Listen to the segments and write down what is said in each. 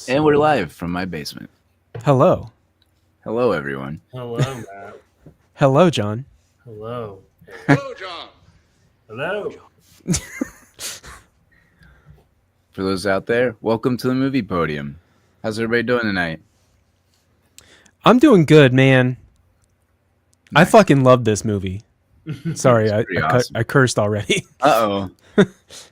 And we're live from my basement. Hello. Hello, everyone. Hello, Matt. Hello, John. Hello. Hello, John. Hello. For those out there, welcome to the movie podium. How's everybody doing tonight? I'm doing good, man. Nice. I fucking love this movie. Sorry, awesome. I cursed already. Uh-oh.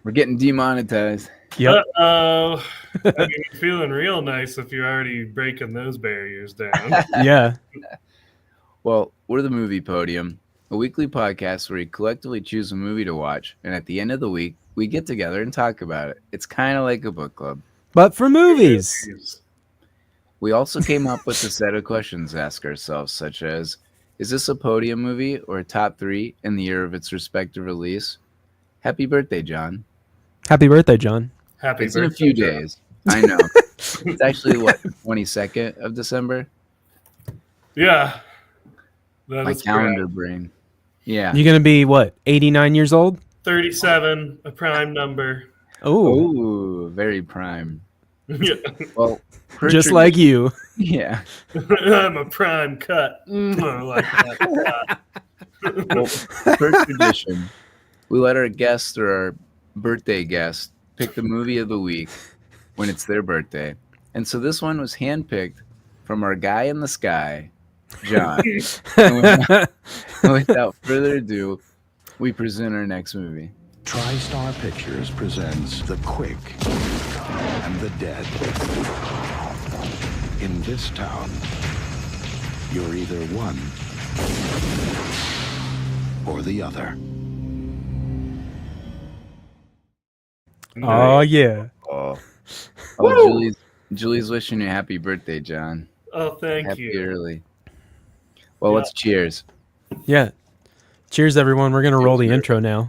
We're getting demonetized. Yep. Uh-oh. I mean, you're feeling real nice if you're already breaking those barriers down. Yeah. Well, we're the movie podium, a weekly podcast where we collectively choose a movie to watch, and at the end of the week, we get together and talk about it. It's kind of like a book club. But for movies. We also came up with a set of questions to ask ourselves, such as, is this a podium movie or a top 3 in the year of its respective release? Happy birthday, John. Happy birthday, John. Happy It's birthday, in a few John. days. I know. It's actually, what, 22nd of December? Yeah. That My is calendar correct. brain. Yeah. You're going to be, what, 89 years old? 37, a prime number. Oh, Ooh, very prime. Yeah. Well, per just tradi- like you. Yeah. I'm a prime cut. I like that. Well, per tradition, we let our guests or our birthday guests pick the movie of the week when it's their birthday. And so this one was handpicked from our guy in the sky, John. And without further ado, we present our next movie. TriStar Pictures presents The Quick and the Dead. In this town, you're either one or the other. Oh, yeah. Oh, Julie's wishing you a happy birthday, John. Oh, thank Happy you. early. Well, Yeah. let's cheers. Yeah. Cheers, everyone. We're going to roll the Cheers. intro now.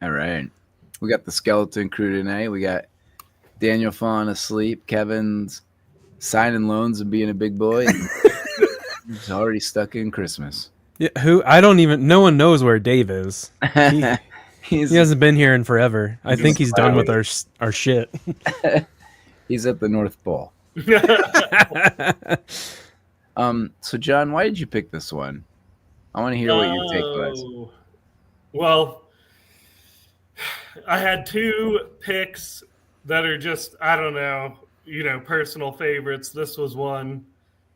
All right. We got the skeleton crew tonight. We got Daniel falling asleep. Kevin's signing loans and being a big boy. He's already stuck in Christmas. Yeah, no one knows where Dave is. He's He hasn't been here in forever. I think he's done with our shit. he's at the North Pole. So John, why did you pick this one? I want to hear what your take was. Oh. Well, I had two picks that are just, I don't know, personal favorites. This was one.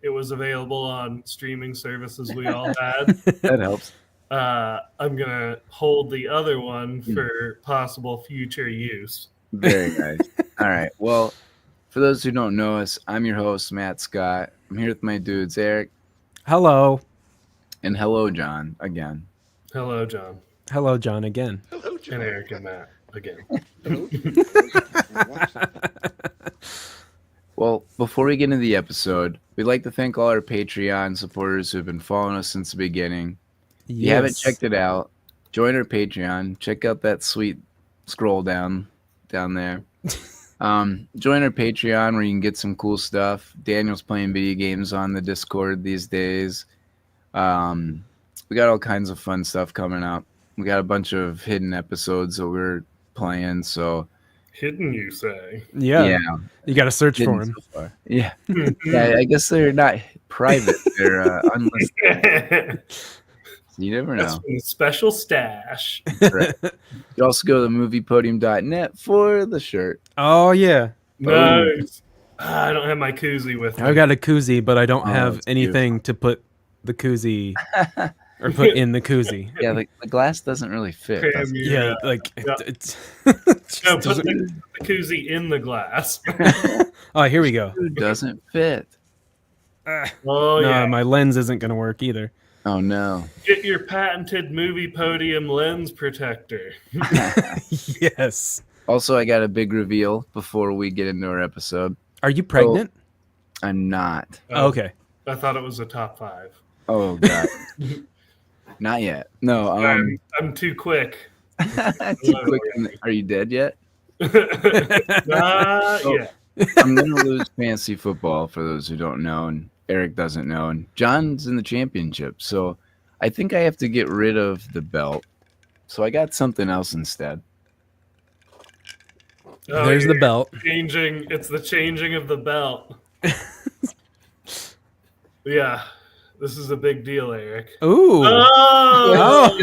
It was available on streaming services we all had. That helps. I'm going to hold the other one for possible future use. Very nice. All right. Well, for those who don't know us, I'm your host, Matt Scott. I'm here with my dudes, Eric. Hello. And hello, John, again. Hello, John. Hello, John, again. Hello, And Eric and Matt again. Well, before we get into the episode, we'd like to thank all our Patreon supporters who have been following us since the beginning. If you haven't checked it out, join our Patreon. Check out that sweet scroll down there. Join our Patreon where you can get some cool stuff. Daniel's playing video games on the Discord these days. We got all kinds of fun stuff coming up. We got a bunch of hidden episodes that we're playing, so Hidden, you say? Yeah. You got to search for hidden him. so far. Yeah. Yeah, I guess they're not private. They're unlisted. You never That's know. from the special stash. That's right. You also go to moviepodium.net for the shirt. Oh, yeah. Nice. I don't have my koozie with me. I got a koozie, but I don't have that's anything to put the koozie or put in the koozie. Yeah, the glass doesn't really fit. Cram does it? your, Yeah, like Yeah. it's. no, just put doesn't- the koozie in the glass. Oh, here we go. It doesn't fit. Oh, No, yeah. my lens isn't gonna work either. Oh, no. Get your patented movie podium lens protector. Yes. Also, I got a big reveal before we get into our episode. Are you pregnant? I'm not. Oh, okay. I thought it was a top 5. Oh, God. Not yet. No. I'm too quick. Too quick. Are you dead yet? Not Oh. yet. I'm going to lose fantasy football for those who don't know. And Eric doesn't know, and John's in the championship. So I think I have to get rid of the belt. So I got something else instead. Oh, There's the belt. It's the changing of the belt. Yeah, this is a big deal, Eric. Ooh. Oh,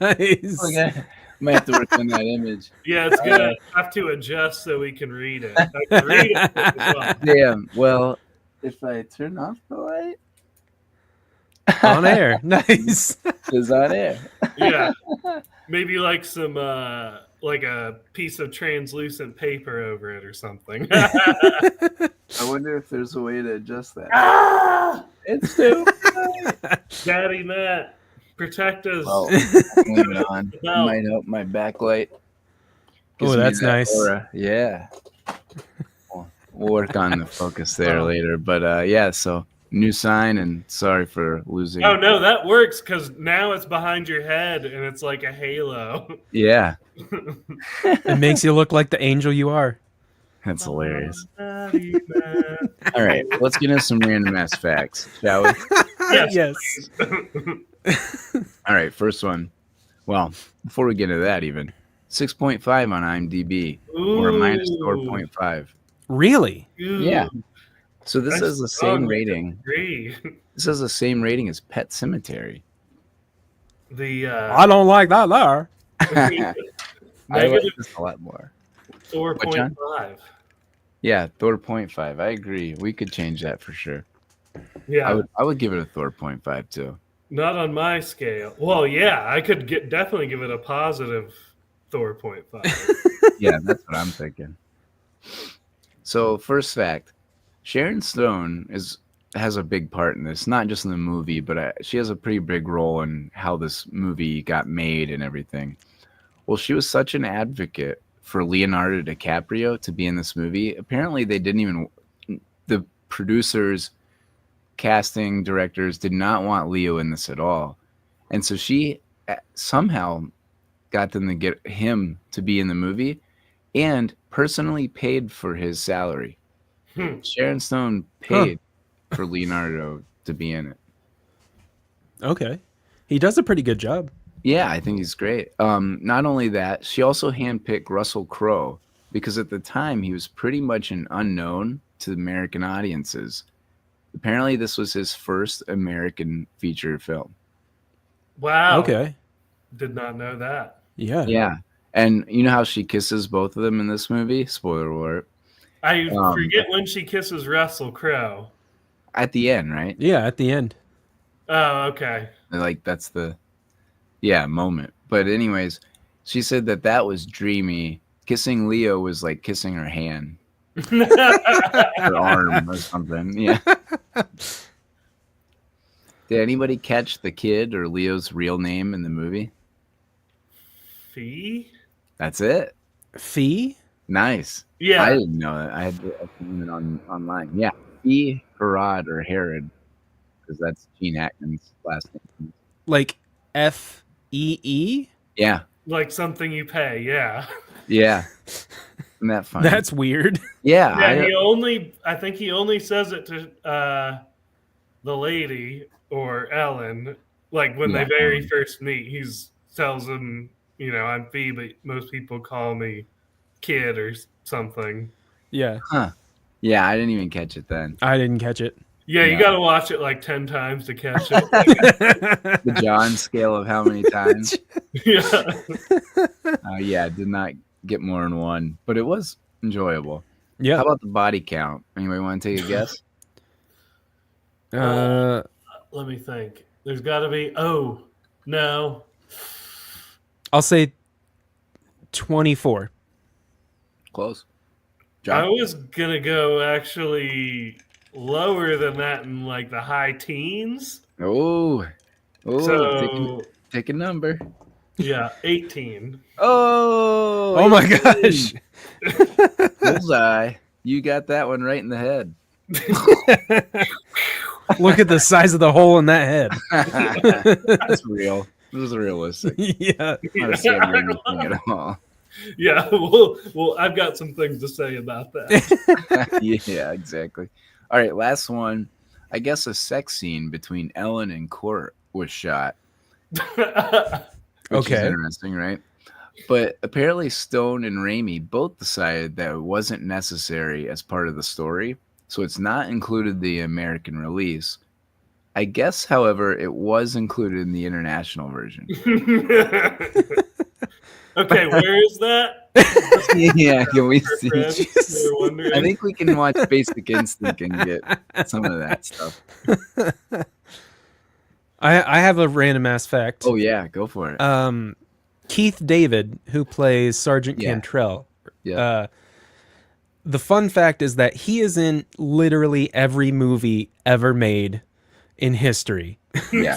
Nice. Okay. Might have to work on that image. yeah, it's gonna have to adjust so we can read it. I can read it as well. Damn. Well, if I turn off the light, On air. Nice. it's on air. Yeah, maybe like some like a piece of translucent paper over it or something. I wonder if there's a way to adjust that. It's too. Daddy Matt, protect us. Well, leave it on. It No. might help my backlight. Oh, Gives me that's that nice. aura. Yeah. We'll work on the focus there later. But yeah, so new sign, and sorry for losing. Oh no, that works because now it's behind your head and it's like a halo. Yeah, It makes you look like the angel you are. that's hilarious. Daddy Matt. All right, let's get into some random ass facts, shall we? Yes. All right, first one. Well, before we get into that, even 6.5 on IMDb or a minus 4.5. Really? Ooh. Yeah. So this I is the same strongly rating. Agree. This is the same rating as Pet Cemetery. The I don't like that there. I like negative this a lot more. 4.5. Yeah, Thor 0.5. I agree. We could change that for sure. Yeah, I would give it a Thor 0.5 too. not on my scale. Well, yeah, I could definitely give it a positive Thor 0.5. Yeah, that's what I'm thinking. So, first fact, Sharon Stone has a big part in this, not just in the movie, but she has a pretty big role in how this movie got made and everything. Well, she was such an advocate for Leonardo DiCaprio to be in this movie. Apparently, the producers, casting directors did not want Leo in this at all. And so she somehow got them to get him to be in the movie and personally paid for his salary. Sharon Stone paid for Leonardo to be in it. Okay. He does a pretty good job. Yeah, I think he's great. Not only that, she also handpicked Russell Crowe because at the time he was pretty much an unknown to American audiences. Apparently, this was his first American feature film. Wow. Okay. Did not know that. Yeah. Yeah. And you know how she kisses both of them in this movie? Spoiler alert. I forget when she kisses Russell Crowe. At the end, right? Yeah, at the end. Oh, okay. Like, that's the moment. But anyways, she said that was dreamy. Kissing Leo was like kissing her hand. Her arm or something. Yeah. Did anybody catch the kid or Leo's real name in the movie? Fee? That's it. Fee? Nice. Yeah. I didn't know that. I had to find it online. Yeah. Fee Herod or Herod, because that's Gene Hackman's last name. Like F-E-E? Yeah. Like something you pay, yeah. Yeah. Isn't that funny? That's weird. Yeah. Yeah, I think he only says it to the lady or Ellen, like when they very first meet. He tells them, I'm Fee, but most people call me Kid or something. Yeah. Huh. Yeah, I didn't even catch it then. I didn't catch it. Yeah, you got to watch it like 10 times to catch it. The John scale of how many times? Yeah. Yeah, did not get more than one, but it was enjoyable. Yeah. How about the body count? Anybody want to take a guess? Let me think. There's got to be. Oh, no. I'll say 24. Close. I John? was going to go actually lower than that in like the high teens. Oh, So, take a number. yeah, 18. Oh my gosh. Bullseye. You got that one right in the head. Look at the size of the hole in that head. That's real. This is realistic. Yeah. Not a Sam Raimi thing at all. Yeah, well, I've got some things to say about that. Yeah, exactly. All right, last one. I guess a sex scene between Ellen and Court was shot, which is interesting, right? But apparently Stone and Raimi both decided that it wasn't necessary as part of the story, so it's not included in the American release. I guess, however, it was included in the international version. Okay, where is that? Yeah, can we see? Friends, I think we can watch Basic Instinct and get some of that stuff. I have a random ass fact. Oh yeah, go for it. Keith David, who plays Sergeant Yeah. Cantrell. Yeah. The fun fact is that he is in literally every movie ever made in history. Yeah.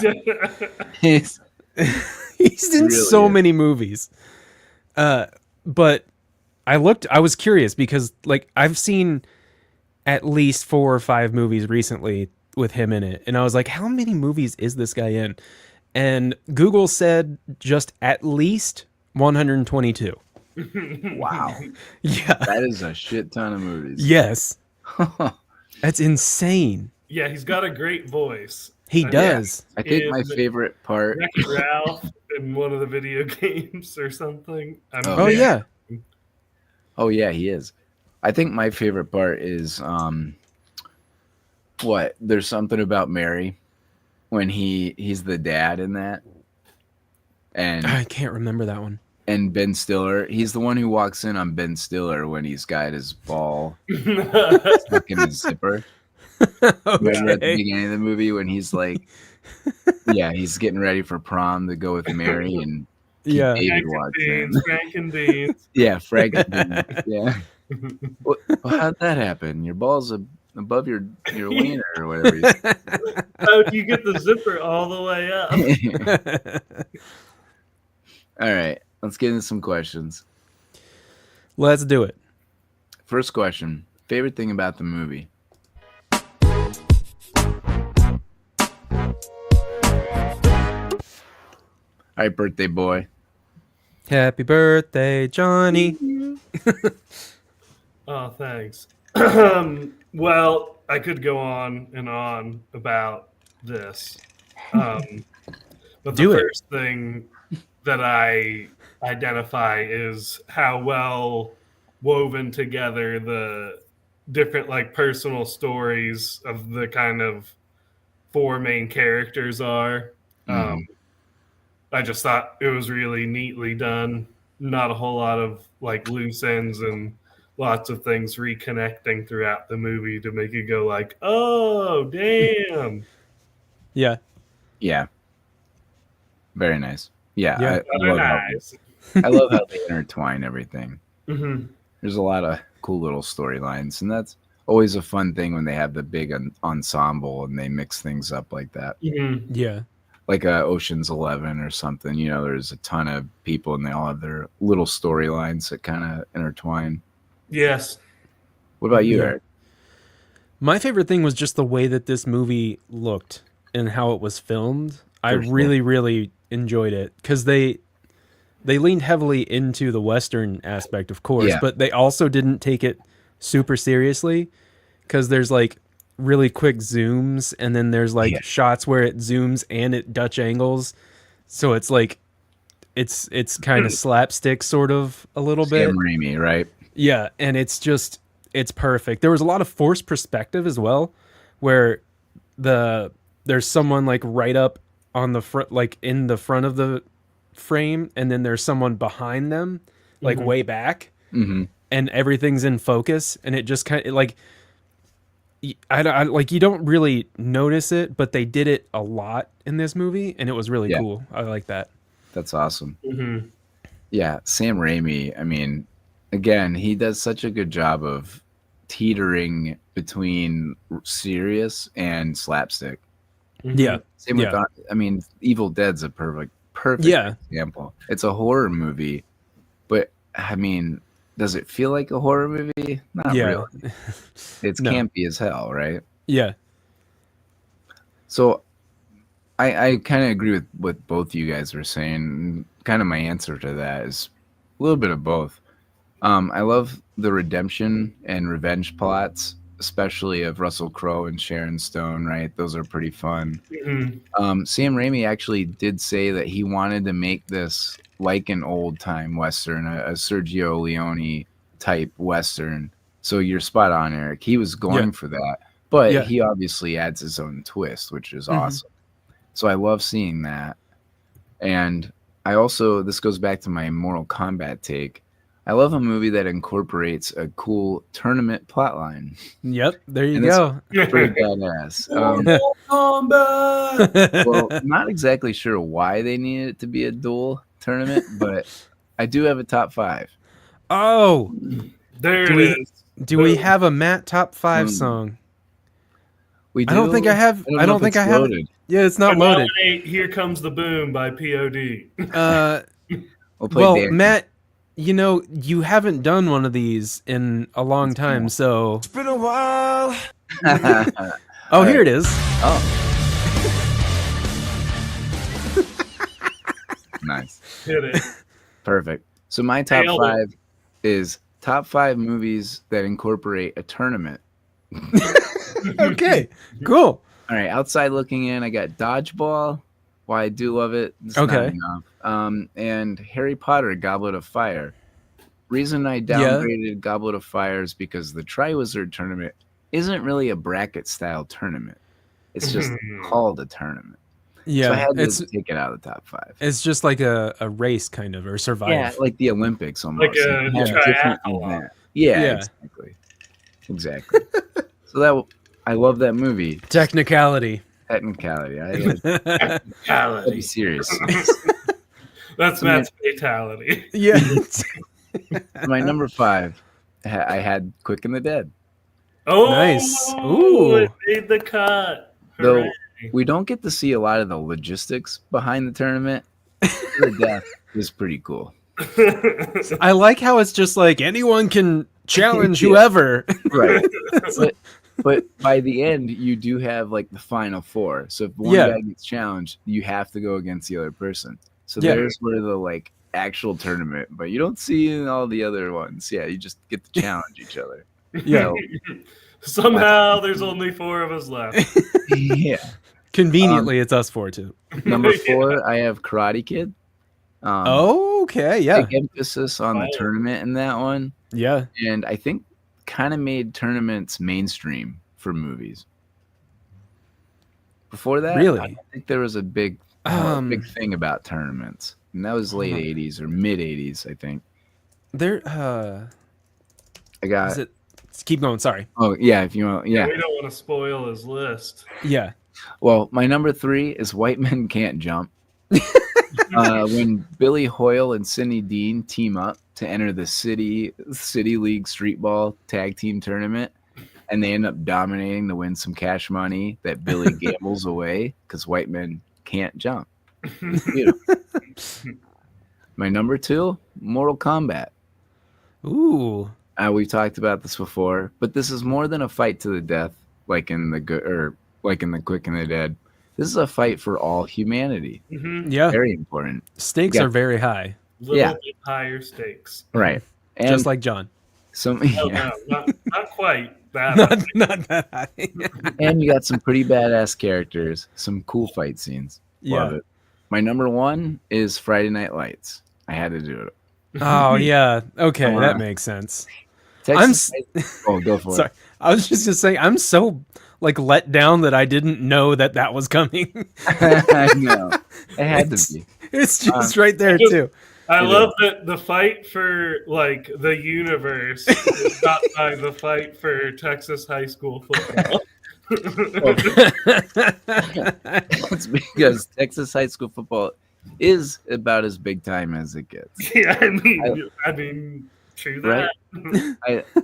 He's He's in really so is. many movies. But I was curious because like I've seen at least 4 or 5 movies recently with him in it. And I was like, how many movies is this guy in? And Google said just at least 122. Wow. Yeah. That is a shit ton of movies. Yes. That's insane. Yeah, he's got a great voice. He does. I think my In favorite part. Wreck-It Ralph in one of the video games or something. Oh yeah. Oh yeah, he is. I think my favorite part is what? There's something about Mary when he's the dad in that. And I can't remember that one. and Ben Stiller, he's the one who walks in on Ben Stiller when he's got his ball stuck in his zipper. Remember at the beginning of the movie when he's like, yeah, he's getting ready for prom to go with Mary, and Yeah. David walks in. Frank and Beans. Yeah, Frank. Yeah. Well, how'd that happen? Your balls above your wiener or whatever. Oh, you get the zipper all the way up. All right, let's get into some questions. Let's do it. First question: favorite thing about the movie? All right, birthday boy. Happy birthday, Johnny. Oh, thanks. Well, I could go on and on about this. But the Do it. first thing that I identify is how well woven together the different like personal stories of the kind of 4 main characters are. I just thought it was really neatly done. Not a whole lot of like loose ends and lots of things reconnecting throughout the movie to make it go like, oh, damn. Yeah. Yeah. Very nice. Yeah, Yeah. I love how they intertwine everything. Mm-hmm. There's a lot of cool little storylines, and that's always a fun thing when they have the big ensemble and they mix things up like that. Mm-hmm. Yeah. Like Ocean's 11 or something. You know, there's a ton of people and they all have their little storylines that kind of intertwine. Yes. What about you, Yeah. Eric? My favorite thing was just the way that this movie looked and how it was filmed. I For sure. really, really enjoyed it because they leaned heavily into the Western aspect, of course, Yeah. but they also didn't take it super seriously because there's like really quick zooms and then there's like shots where it zooms and it Dutch angles. So it's like, it's kind of slapstick sort of a little bit. Sam Raimi, right? Yeah, and it's perfect. There was a lot of forced perspective as well, where there's someone like right up on the front, like in the front of the frame, and then there's someone behind them, like way back, Mm-hmm. and everything's in focus, and it just kind of like, I like you don't really notice it, but they did it a lot in this movie, and it was really cool. I like that. That's awesome. Mm-hmm. Yeah, Sam Raimi, I mean, again, he does such a good job of teetering between serious and slapstick. Yeah, Same with, I mean, Evil Dead's a perfect example. It's a horror movie, but I mean, does it feel like a horror movie? Not really. It's campy as hell, right? Yeah. So I kind of agree with what both you guys were saying. Kind of my answer to that is a little bit of both. I love the redemption and revenge plots, especially of Russell Crowe and Sharon Stone, right? Those are pretty fun. Mhm. Sam Raimi actually did say that he wanted to make this like an old time Western, a Sergio Leone type Western. So you're spot on, Eric. He was going for that, but he obviously adds his own twist, which is awesome. So I love seeing that. And I also, this goes back to my Mortal Kombat take. I love a movie that incorporates a cool tournament plotline. Yep, there you And go. it's pretty badass. Well, not exactly sure why they needed it to be a dual tournament, but I do have a top 5. Oh, There do it is. do we have a Matt top 5 song? We do. I don't think I have. I don't think I have. Loaded. Yeah, it's not loaded. Here Comes the Boom by POD. We'll play Well, Dan. Matt, you know, you haven't done one of these in a long time, so. It's been a while. Oh, here it is. Oh. Nice. Hit it. Perfect. So my top Nailed it. 5 is top 5 movies that incorporate a tournament. Okay, cool. All right, outside looking in, I got Dodgeball. Why I do love it. It's not Okay. enough. And Harry Potter, Goblet of Fire. Reason I downgraded Goblet of Fire is because the Triwizard Tournament isn't really a bracket style tournament. It's just called a tournament. Yeah, So I had it's to take it out of the top 5. it's just like a race kind of, or survival. Yeah, like the Olympics almost. Like a Yeah, different triathlon. event. Yeah, Yeah. exactly. So that I love that movie. Technicality. Technicality. I gotta be Fatality. serious. That's Matt's fatality. Yeah. My number 5, I had Quick and the Dead. Oh, Nice. Ooh. It made the cut. Though Hooray. we don't get to see a lot of the logistics behind the tournament. The death is pretty cool. I like how it's just like anyone can challenge Yeah. whoever. Right. But by the end, you do have like the final 4. So if one Yeah. guy gets challenged, you have to go against the other person. So Yeah. there's where the like actual tournament, but you don't see in all the other ones. Yeah, you just get to challenge each other. Yeah. So, Somehow there's only 4 of us left. yeah. Conveniently, it's us 4 too. Number 4, I have Karate Kid. Okay. Yeah. Big emphasis on the tournament in that one. Yeah. And I think kind of made tournaments mainstream for movies. Before that, Really? I don't think there was a big thing about tournaments. And that was late 80s or mid 80s, I think. There. I got Is it? Keep going. Sorry. Oh, yeah, if you want. Yeah. We don't want to spoil his list. Yeah. Well, my number 3 is White Men Can't Jump. When Billy Hoyle and Sidney Dean team up to enter the City League Streetball Tag Team Tournament, and they end up dominating to win some cash money that Billy gambles away because white men can't jump. Beautiful. My number 2, Mortal Kombat. Ooh. We've talked about this before, but this is more than a fight to the death, like in the Quick and the Dead. This is a fight for all humanity. Yeah. Very important. Stakes Yeah. are very high, Little bit higher stakes. Right. And just like John. some, Oh, yeah. no, not quite that. Not that high. And you got some pretty badass characters, some cool fight scenes. Love Yeah. it. My number 1 is Friday Night Lights. I had to do it. Oh yeah. Okay, Come that on. makes sense. Oh, go for Sorry, it. I was just gonna say I'm so like let down that I didn't know that was coming. I know. It had to be. It's just right there too. I love that the fight for like the universe is not by the fight for Texas high school football. It's because Texas high school football is about as big time as it gets. Yeah, I mean, true that.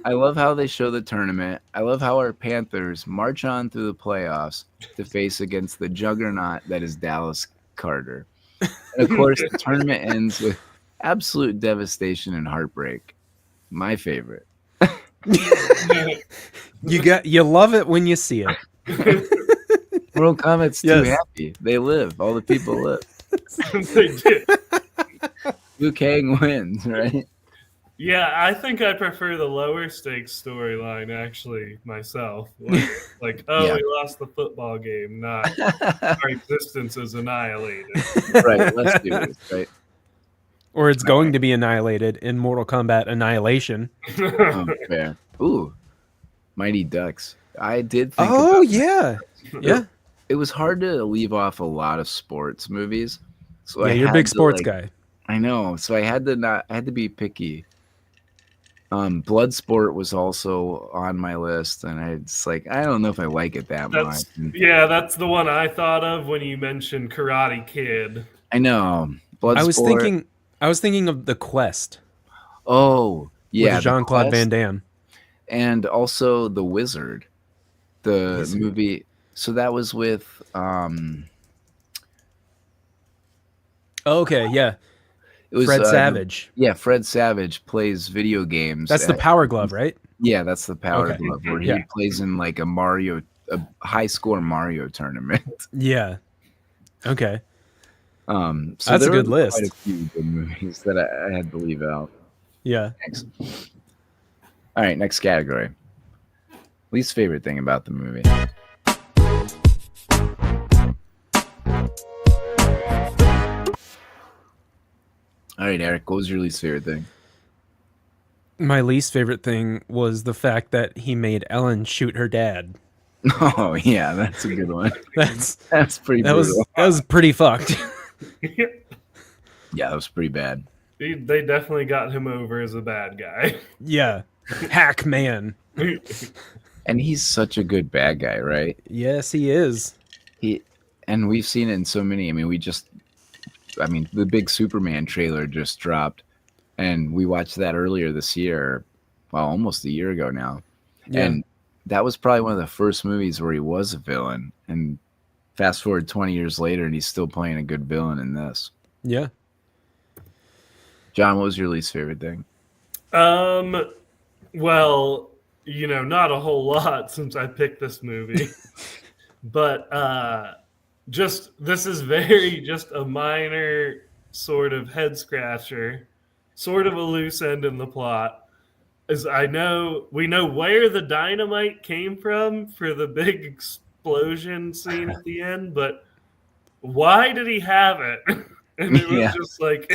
I love how they show the tournament. I love how our Panthers march on through the playoffs to face against the juggernaut that is Dallas Carter. And of course, the tournament ends with absolute devastation and heartbreak. My favorite. You love it when you see it. Mortal Kombat's too Yes. happy. They live. All the people live. They did. Liu Kang wins, right? Yeah, I think I prefer the lower stakes storyline actually myself. Like, oh, Yeah. we lost the football game, not our existence is annihilated. Right. Let's do this. Right. Or it's going to be annihilated in Mortal Kombat Annihilation. Fair. Ooh, Mighty Ducks. I did think. Oh about yeah, yeah, it was hard to leave off a lot of sports movies. So yeah. I You're a had big to, sports like, guy. I know. So I had to be picky. Bloodsport was also on my list, and it's like I don't know if I like it that much. That's the one I thought of when you mentioned Karate Kid. I know. Bloodsport. I was thinking of The Quest. Oh, yeah, with Jean-Claude Van Damme. And also The Wizard, the movie. So that was with Okay, yeah. it was Fred Savage. Yeah, Fred Savage plays video games. That's the Power Glove, right? Yeah, that's the Power Okay. Glove where Yeah. he plays in like a high score Mario tournament. Yeah. Okay. So that's a there good were list. quite a few good movies that I had to leave out. Yeah. Thanks. All right, next category. Least favorite thing about the movie. All right, Eric, what was your least favorite thing? My least favorite thing was the fact that he made Ellen shoot her dad. Oh yeah, that's a good one. That's pretty brutal. that was pretty fucked. Yeah, that was pretty bad. They definitely got him over as a bad guy. Yeah. Hackman. And he's such a good bad guy, right? Yes, he is. And we've seen it in so many. I mean, the big Superman trailer just dropped, and we watched that earlier this year. Well, almost a year ago now. Yeah. And that was probably one of the first movies where he was a villain. And fast forward 20 years later, and he's still playing a good villain in this. Yeah. John, what was your least favorite thing? Well, not a whole lot since I picked this movie. But this is just a minor sort of head scratcher, sort of a loose end in the plot. As we know where the dynamite came from for the big explosion scene at the end, but why did he have it? And it was just like,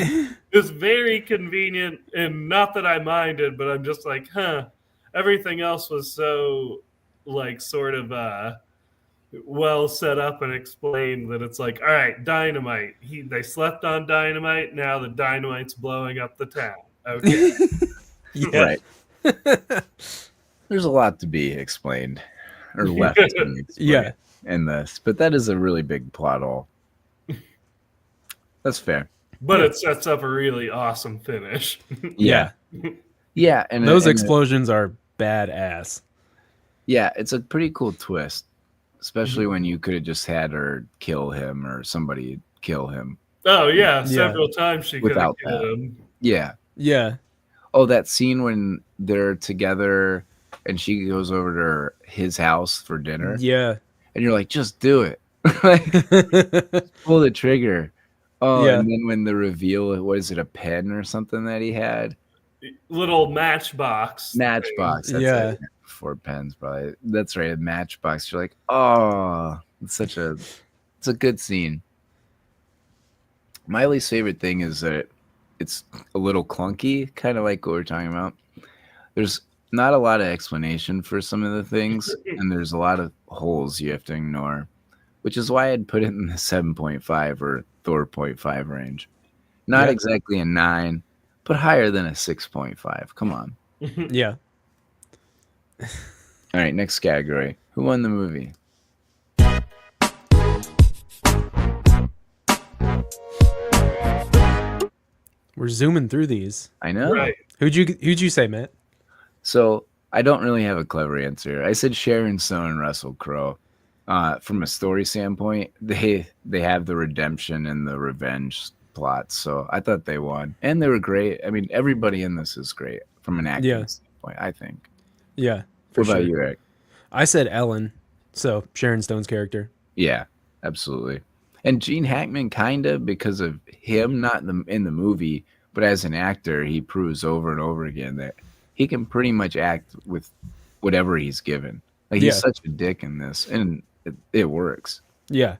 it's very convenient, and not that I minded, but I'm just like, everything else was so like sort of well set up and explained that it's like, all right, dynamite. They slept on dynamite. Now the dynamite's blowing up the town. Okay. Right. There's a lot to be explained or left to be explained in this, but that is a really big plot hole. That's fair. But it sets up a really awesome finish. Yeah. Yeah, and those explosions are badass. Yeah, it's a pretty cool twist, especially when you could have just had her kill him or somebody kill him. Oh yeah, several times she could have killed him. Yeah. Yeah. Oh, that scene when they're together and she goes over to his house for dinner. Yeah. And you're like, just do it. Pull the trigger. Oh, and then when the reveal, what is it, a pen or something that he had? Little matchbox. Matchbox. That's it. 4 pens, probably. That's right, a matchbox. You're like, oh, it's a good scene. My least favorite thing is that it's a little clunky, kind of like what we're talking about. There's not a lot of explanation for some of the things, and there's a lot of holes you have to ignore, which is why I'd put it in the 7.5 or 4.5 range. Not exactly a 9, but higher than a 6.5. Come on. Yeah. All right, next category. Who won the movie? We're zooming through these. I know. Right. Who'd you say, Matt? So I don't really have a clever answer. I said Sharon Stone and Russell Crowe. From a story standpoint, they have the redemption and the revenge plots, so I thought they won, and they were great. I mean, everybody in this is great from an acting standpoint, I think. Yeah. What about you, Eric? I said Ellen, so Sharon Stone's character. Yeah, absolutely. And Gene Hackman, kind of, because of him not in the movie, But as an actor, he proves over and over again that he can pretty much act with whatever he's given. Like, he's such a dick in this, and it works. Yeah.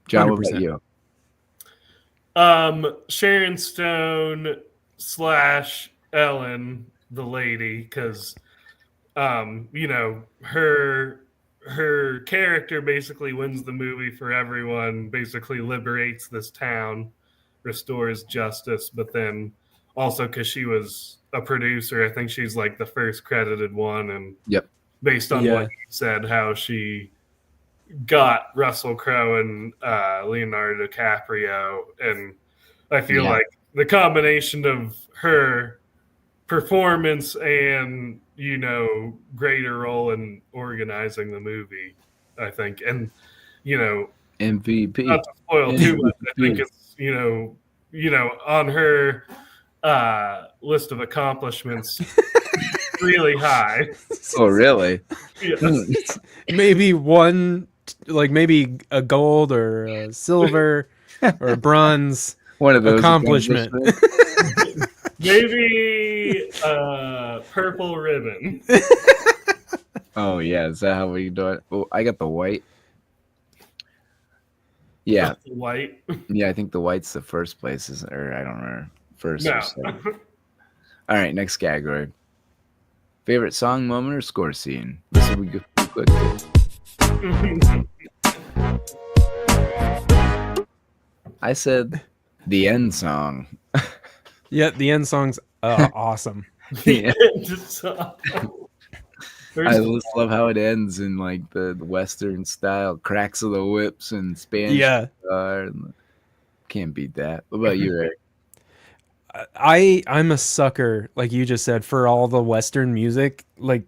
John, what about you? Sharon Stone / Ellen, the lady, because her character basically wins the movie for everyone, basically liberates this town, restores justice, but then also because she was a producer, I think she's like the first credited one, and based on what you said, how she got Russell Crowe and Leonardo DiCaprio, and I feel like the combination of her performance and greater role in organizing the movie, I think, and MVP. Not to spoil too much, I think it's on her list of accomplishments really high. Oh, really? Yes. Maybe maybe a gold or a silver or a bronze one of those accomplishment. Maybe purple ribbon. Oh yeah, is that how we do it? Oh, I got the white. Yeah, the white. Yeah, I think the white's the first place, or I don't remember first. No. Or second. All right, next category. Favorite song, moment, or score scene. This will be good. I said the end song. Yeah, the end song's awesome. Yeah. I just love how it ends in like the Western style, cracks of the whips and Spanish. Guitar. Can't beat that. What about you, Eric? I'm a sucker, like you just said, for all the Western music. Like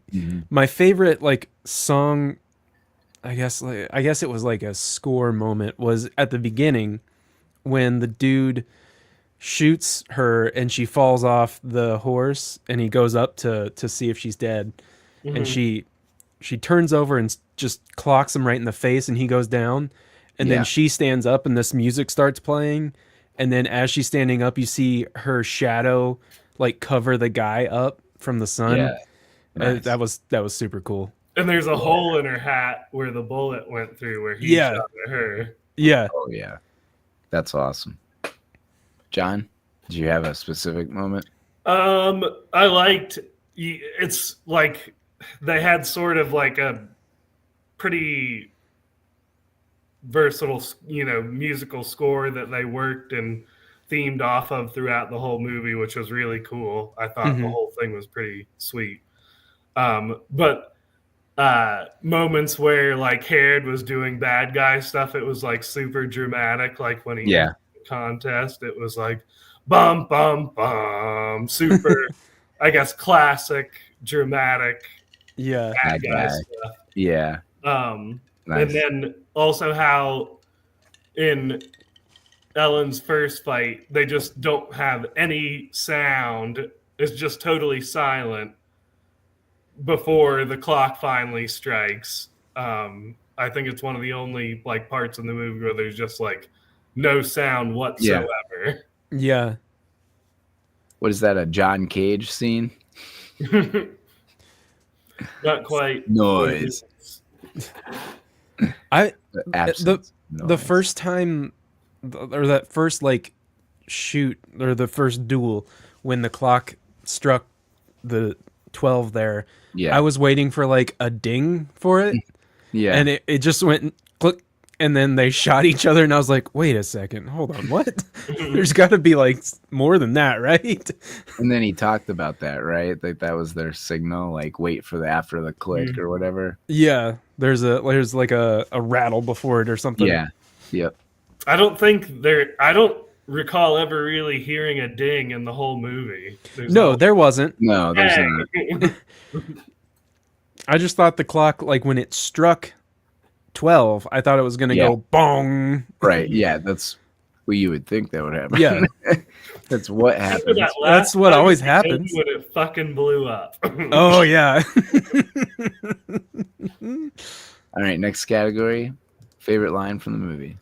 my favorite song, I guess it was like a score moment, was at the beginning when the dude shoots her and she falls off the horse and he goes up to see if she's dead. And she turns over and just clocks him right in the face, and he goes down. And then she stands up, and this music starts playing. And then as she's standing up, you see her shadow cover the guy up from the sun. Yeah, nice. That was super cool. And there's a hole in her hat where the bullet went through, where he shot at her. Yeah. Oh yeah, that's awesome. John, did you have a specific moment? I liked. It's like they had sort of like a pretty versatile, musical score that they worked and themed off of throughout the whole movie, which was really cool. I thought the whole thing was pretty sweet. But moments where Herod was doing bad guy stuff, it was super dramatic. Like when he won the contest, it was like bum bum bum, super. I guess classic dramatic. Bad guy stuff. Yeah. Nice. And then also how in Ellen's first fight, they just don't have any sound. It's just totally silent before the clock finally strikes. I think it's one of the only parts in the movie where there's just no sound whatsoever. Yeah. What is that, a John Cage scene? Not quite. Noise. The first time, or that first shoot, or the first duel, when the clock struck the 12 there, I was waiting for a ding for it. Yeah. And it just went click, and then they shot each other, and I was like, wait a second, hold on, what? There's got to be more than that, right? And then he talked about that, right? That was their signal, wait for after the click or whatever. Yeah, there's a rattle before it or something. Yeah, yep. I don't recall ever really hearing a ding in the whole movie. There wasn't. No, there's not. I just thought the clock, when it struck 12, I thought it was going to go bong. Right, yeah, that's what you would think that would happen. Yeah. That's what happens. That's what always happens. When it fucking blew up. Oh, yeah. All right, next category. Favorite line from the movie.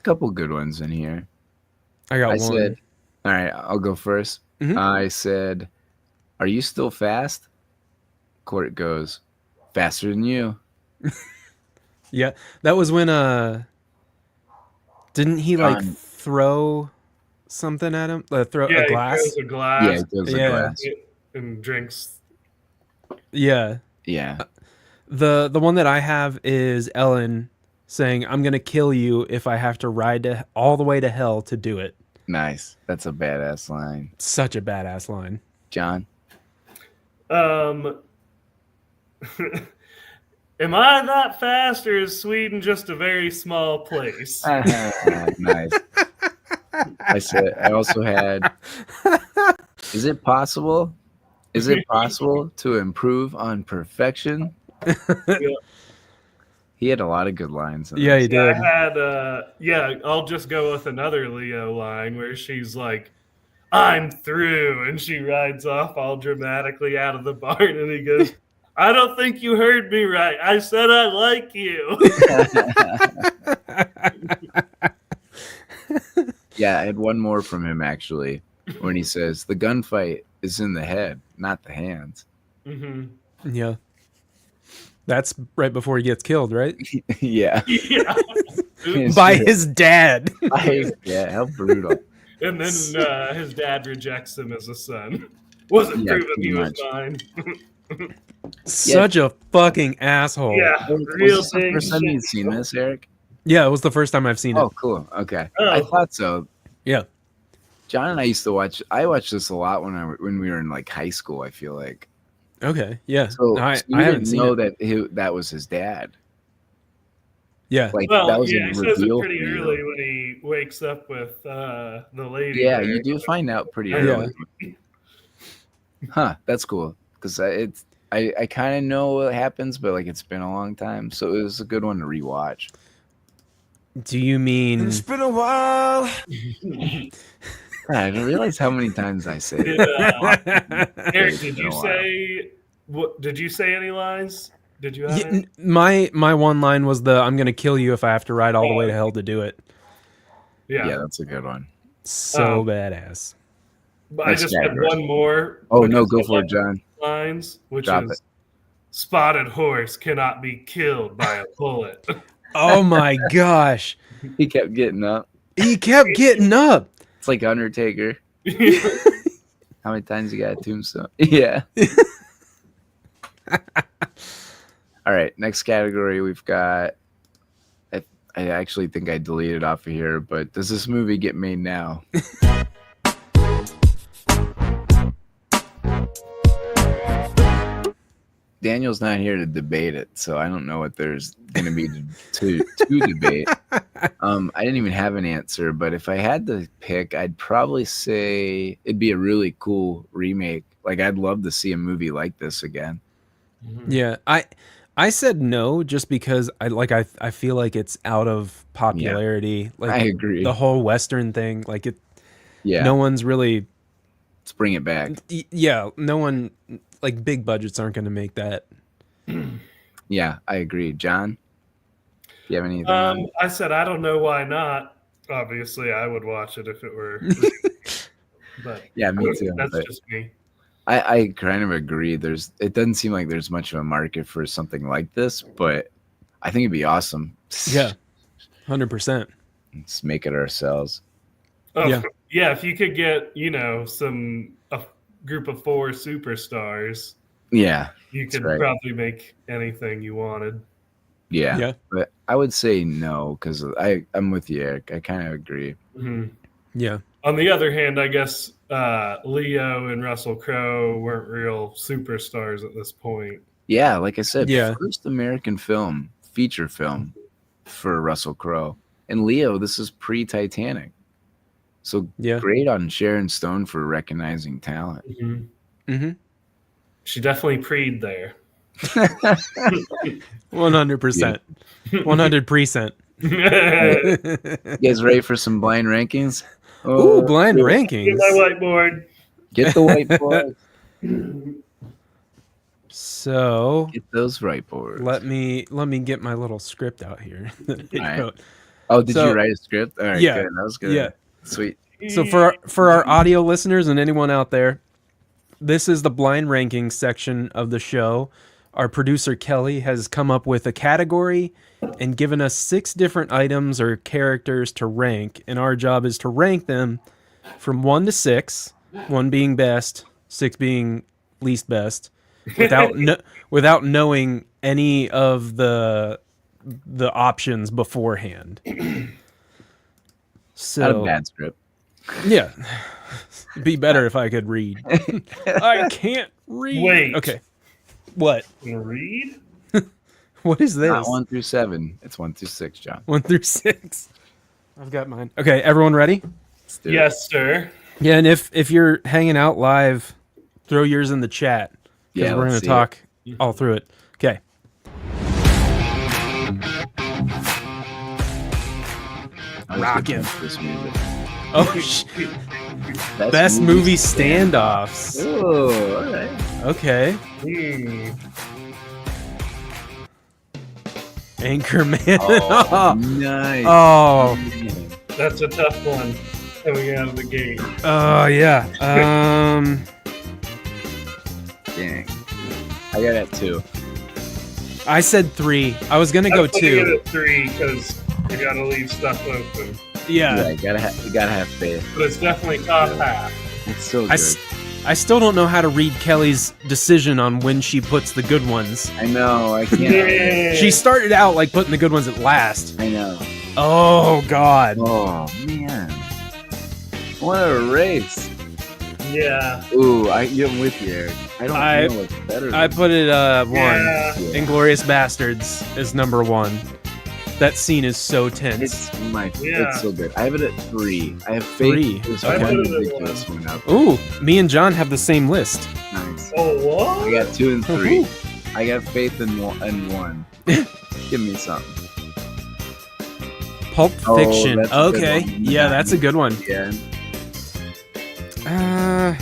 couple good ones in here. I got one. Said, all right, I'll go first. Mhm. I said, "Are you still fast?" Court goes, "Faster than you." Yeah, that was when didn't he like John. throw something at him? Throw Yeah, a he glass? throws a glass. Yeah, it goes a Yeah. glass. And drinks. Yeah. Yeah. The one that I have is Ellen saying, "I'm gonna kill you if I have to ride all the way to hell to do it." Nice. That's a badass line. Such a badass line. John. Am I that fast, or is Sweden just a very small place? Nice. I also had, is it possible? Is it possible to improve on perfection? Yeah. He had a lot of good lines. In Yeah, this. he did. I had, I'll just go with another Leo line where she's like, "I'm through," and she rides off all dramatically out of the barn, and he goes, "I don't think you heard me right. I said I like you." Yeah, I had one more from him actually, when he says, "The gunfight is in the head, not the hands." Mm-hmm. Yeah. That's right before he gets killed, right? Yeah. Yeah. By his dad. Yeah, how brutal. And then his dad rejects him as a son. Wasn't proven he was mine. Such a fucking asshole. Yeah, Was real this the thing. first time you'd seen this, Eric? Yeah, it was the first time I've seen it. Oh, cool. Okay. Oh. I thought so. Yeah. John and I used to watch. I watched this a lot when we were in like high school. I feel like. Okay. Yeah. So, I so you haven't didn't seen know it. that was his dad. Yeah. Like Well, that was yeah, a he says it reveal pretty for you. early when he wakes up with the lady. Yeah, there. you do find out pretty Yeah. early. Huh? That's cool because I kind of know what happens, but like it's been a long time, so it was a good one to rewatch. Do you mean been a while. I didn't realize how many times I say it. Eric, did you say what? Did you say any lines? Did you have any? my one line was I'm gonna kill you if I have to ride all the way to hell to do it. Yeah, that's a good one. So badass. But I just had one more. Oh no, go for it, John. Lines, which Drop is it. "Spotted horse cannot be killed by a bullet." Oh my gosh. He kept getting up. He kept getting up. It's like Undertaker. How many times you got a tombstone? Yeah. All right, next category we've got. I actually think I deleted off of here, but does this movie get made now? Daniel's not here to debate it, so I don't know what there's going to be to debate. I didn't even have an answer, but if I had to pick, I'd probably say it'd be a really cool remake. Like I'd love to see a movie like this again. Yeah, I said no just because I feel like it's out of popularity. Yeah, like I agree. The whole Western thing, like it. Yeah. No one's really. Let's bring it back. Yeah, no one. Like big budgets aren't going to make that. Yeah, I agree. John, do you have anything? I said I don't know why not. Obviously, I would watch it if it were. But yeah, me too. That's just me. I kind of agree. It doesn't seem like there's much of a market for something like this, but I think it'd be awesome. Yeah, 100%. Let's make it ourselves. Oh, yeah. If you could get a group of 4 superstars, yeah, you could probably make anything you wanted. Yeah, but I would say no because I'm with you, Eric. I kind of agree. Mm-hmm. Yeah. On the other hand, I guess Leo and Russell Crowe weren't real superstars at this point. Yeah, like I said, first American feature film for Russell Crowe. And Leo, this is pre-Titanic. So great on Sharon Stone for recognizing talent. Mm-hmm. Mm-hmm. She definitely preed there. 100%. 100%. You guys ready for some blind rankings? Ooh, blind rankings. Get my whiteboard. Get the whiteboard. So get those whiteboards. Let me get my little script out here. Right. Oh, did you write a script? All right, yeah, good. That was good. Yeah. Sweet. So for our audio listeners and anyone out there, this is the blind ranking section of the show. Our producer Kelly has come up with a category and given us 6 different items or characters to rank, and our job is to rank them from 1 to 6, 1 being best, 6 being least best, without knowing any of the options beforehand. So Not a bad script. yeah. It'd be better if I could read. I can't read. Wait. Okay. What? You read? What is this? Not 1 through 7. It's 1 through 6, John. 1 through 6. I've got mine. Okay, everyone ready? Let's do it. Yes, sir. Yeah, and if you're hanging out live, throw yours in the chat. Because we're going to talk all through it. Okay. Rockin'. This music. Oh, Best movie standoffs. Oh, all right. Okay. Anchorman. Oh, nice. Oh. That's a tough one coming out of the gate. Oh, yeah. Dang. I got it 2. I said 3. I was going to go 2. Get it 3 because you got to leave stuff open. Yeah. You gotta have faith. But it's definitely top half. It's so good. I still don't know how to read Kelly's decision on when she puts the good ones. I know. I can't. Yeah. She started out like putting the good ones at last. I know. Oh, God. Oh, man. What a race. Yeah. Ooh, I'm with you, Eric. I don't know what's better. I put it 1. Yeah. Inglourious Bastards is number 1. That scene is so tense. It's so good. I have it at 3. I have faith. 3. There's Okay. one ridiculous one up. Ooh, me and John have the same list. Nice. Oh, what? I got 2 and 3. I got faith in 1. Give me something. Pulp Fiction. That's a good Okay. one. Yeah, that's a good one. Yeah. I'll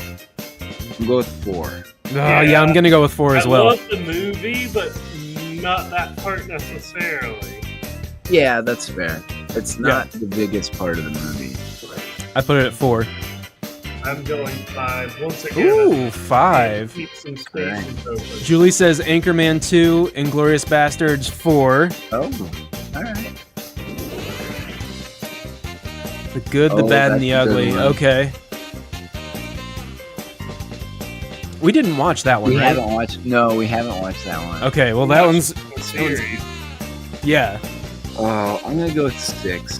go with 4. Yeah, I'm gonna go with 4 as well. I love the movie, but not that part necessarily. Yeah, that's fair. It's not the biggest part of the movie. I put it at 4. I'm going 5. Once again, Ooh, 5. keep some spaces open. Julie says Anchorman 2, Inglourious Bastards 4. Oh, all right. The Good, the Bad, and the that's a good Ugly. one. Okay. We didn't watch that one, We right? haven't watched that one. Okay, well that one's The series. yeah. Oh, I'm gonna go with 6.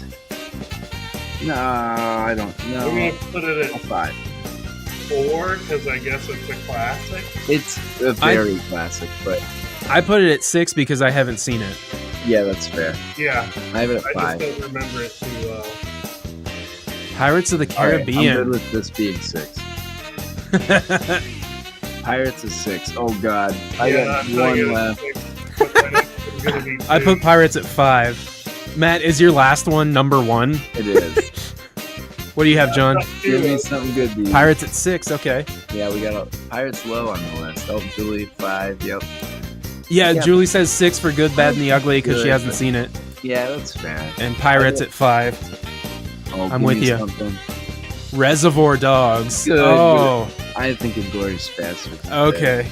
No, I don't know. We're going to put it at 5. 4 because I guess it's a classic. It's a very classic, but I put it at 6 because I haven't seen it. yeah, that's fair. Yeah, I have it at I 5. just don't remember it too well. Pirates of the All right, I'm Caribbean. good with this being 6. Pirates is 6. Oh God, I got I'm not 1 gonna left. pick, but it's gonna be I 2. put Pirates at 5. Matt, is your last one number 1? It is. What do you have, John? Give me something good, dude. Pirates at 6. Okay. Yeah, we got Pirates low on the list. Oh, Julie 5. Yep. Yeah, Yeah. Julie says 6 for Good, Bad, and the Ugly because she Good. hasn't seen it. Yeah, that's fair. And Pirates at 5. Oh, I'm give with me you. something. Reservoir Dogs. Good. Oh, I think Inglourious Bastards. is okay. better.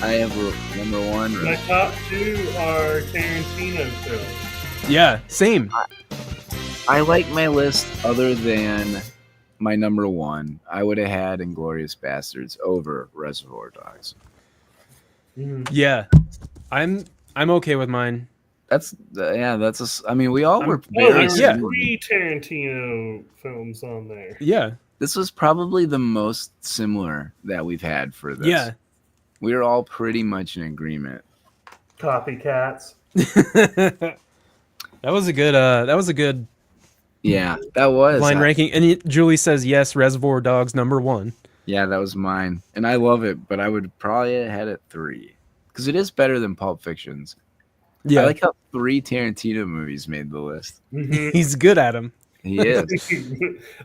I have number 1. My top 2 are Tarantino films. Yeah, same. I like my list other than my number 1. I would have had Inglourious Bastards over Reservoir Dogs. Yeah, I'm okay with mine. I mean, we all were Oh, very there's Yeah. similar. 3 Tarantino films on there. Yeah, This was probably the most similar that we've had for this. yeah. We were all pretty much in agreement. Copycats. That was a good Yeah, that was. blind ranking. And Julie says yes, Reservoir Dogs number 1. Yeah, that was mine. And I love it, but I would probably have had it 3. Because it is better than Pulp Fiction's. Yeah, I like how 3 Tarantino movies made the list. Mhm. he's good at them. He is.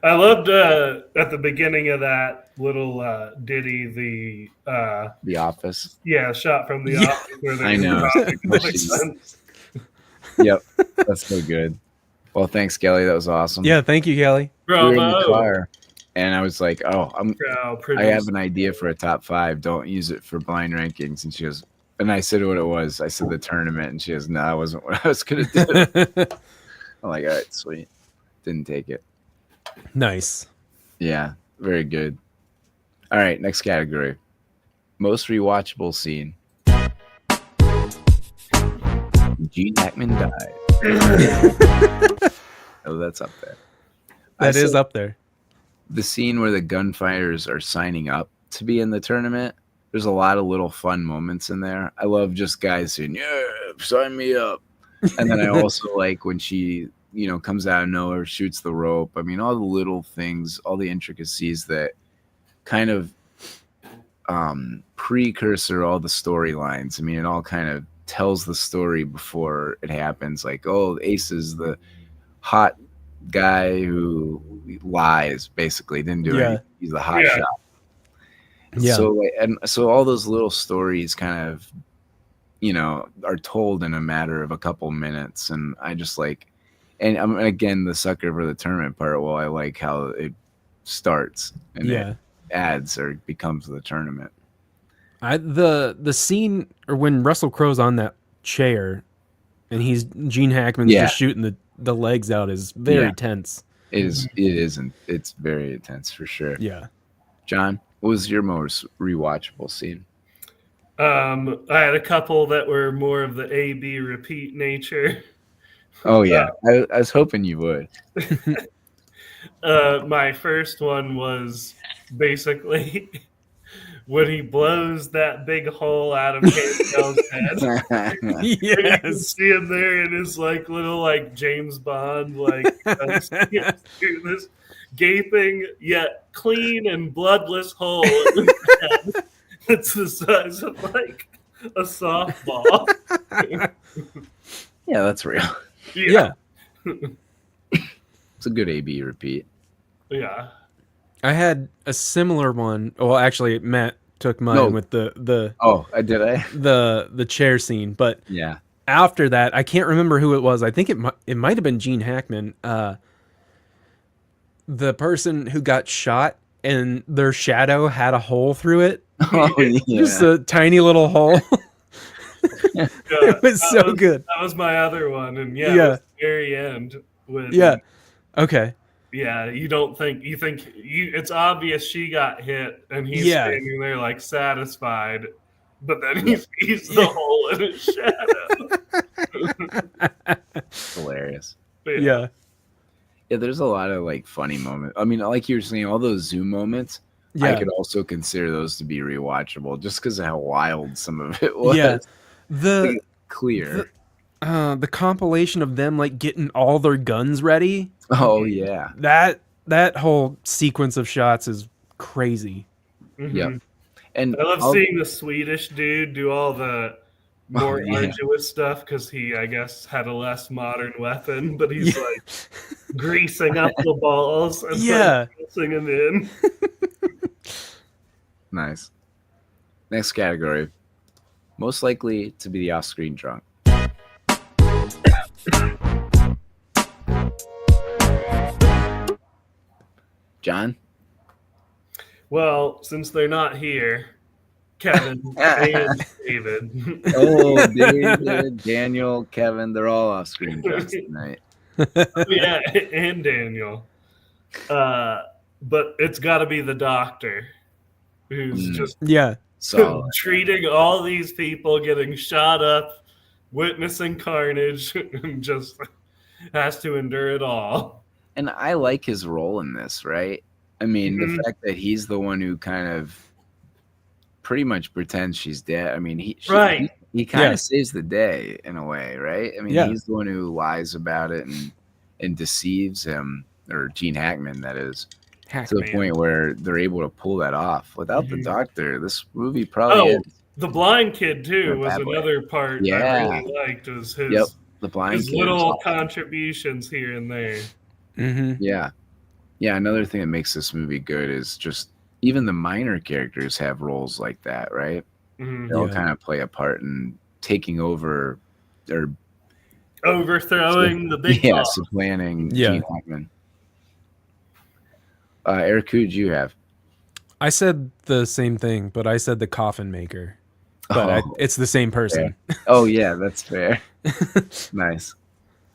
I loved at the beginning of that little ditty, The Office. shot from the Yeah. office where they I know. robbing collections. Yep, that's so good. Well, thanks, Kelly. That was awesome. Yeah, thank you, Kelly. We were in the Bravo. car, and I was like, "Oh, Crowe, I have an idea for a top 5. Don't use it for blind rankings." And she goes, and I said what it was. I said the tournament, and she goes, "No, that wasn't what I was gonna do." I'm like, "All right, sweet." Didn't take it. Nice. Yeah, very good. All right, next category. Most rewatchable scene. Gene Hackman died. Oh, that's up there. That is up there. The scene where the gunfighters are signing up to be in the tournament. There's a lot of little fun moments in there. I love just guys saying, "Yeah, sign me up." And then I also like when she, comes out of nowhere, shoots the rope. I mean, all the little things, all the intricacies that kind of precursor all the storylines. I mean, it all kind of tells the story before it happens. Like, oh, Ace is the hot guy who lies, basically. Didn't do anything. He's the hot shot. Yeah. So all those little stories kind of, are told in a matter of a couple minutes. And I just like, and I'm again the sucker for the tournament part. Well, I like how it starts and it adds or becomes the tournament. The scene or when Russell Crowe's on that chair and he's Gene Hackman's just shooting the legs out is very tense. It isn't. It's very intense for sure. Yeah. John, what was your most rewatchable scene? I had a couple that were more of the A-B repeat nature. Oh yeah, I was hoping you would. My first one was basically when he blows that big hole out of Cantel's head. Yes. You can see him there in his like little like James Bond through this gaping yet clean and bloodless hole in his head. It's the size of like a softball. Yeah, that's real. Yeah. It's a good A-B repeat. Yeah. I had a similar one. Well, actually, Matt took mine with the Oh, did I? The chair scene, but yeah. After that, I can't remember who it was. I think it might have been Gene Hackman. The person who got shot and their shadow had a hole through it. Oh, yeah. Just a tiny little hole. It was so good. That was my other one, and it was the very end. Okay. Yeah, you think it's obvious she got hit, and he's standing there like satisfied, but then he sees the hole in his shadow. Hilarious. Yeah, there's a lot of like funny moments. I mean, like you were saying, all those Zoom moments. I could also consider those to be rewatchable, just because of how wild some of it was. Yeah, the compilation of them like getting all their guns ready. Oh yeah, that whole sequence of shots is crazy. Mm-hmm. Yep. And I love seeing the Swedish dude do all the more arduous stuff because he, I guess, had a less modern weapon, but he's like greasing up the balls and pressing them in. Nice. Next category. Most likely to be the off-screen drunk. John? Well, since they're not here, Kevin and David. Oh, David, Daniel, Kevin, they're all off-screen drunks tonight. Yeah, and Daniel. But it's got to be the doctor who's just treating all these people getting shot up, witnessing carnage, and just has to endure it all. And I like his role in this, right? I mean, the fact that he's the one who kind of pretty much pretends she's dead. I mean, he kind of saves the day in a way, right? I mean, he's the one who lies about it and deceives him, or Gene Hackman, that is, to the point where they're able to pull that off. Without the doctor, this movie probably ends. The blind kid too was another part I really liked. Was his the blind his kid little contributions here and there. Mm-hmm. Yeah. Another thing that makes this movie good is just even the minor characters have roles like that, right? Mm-hmm. They all kind of play a part in taking over or overthrowing the big boss. supplanting Yeah. Gene Hackman. Eric, who'd you have? I said the same thing, but I said the coffin maker. But it's the same person. Fair. Oh yeah, that's fair. Nice.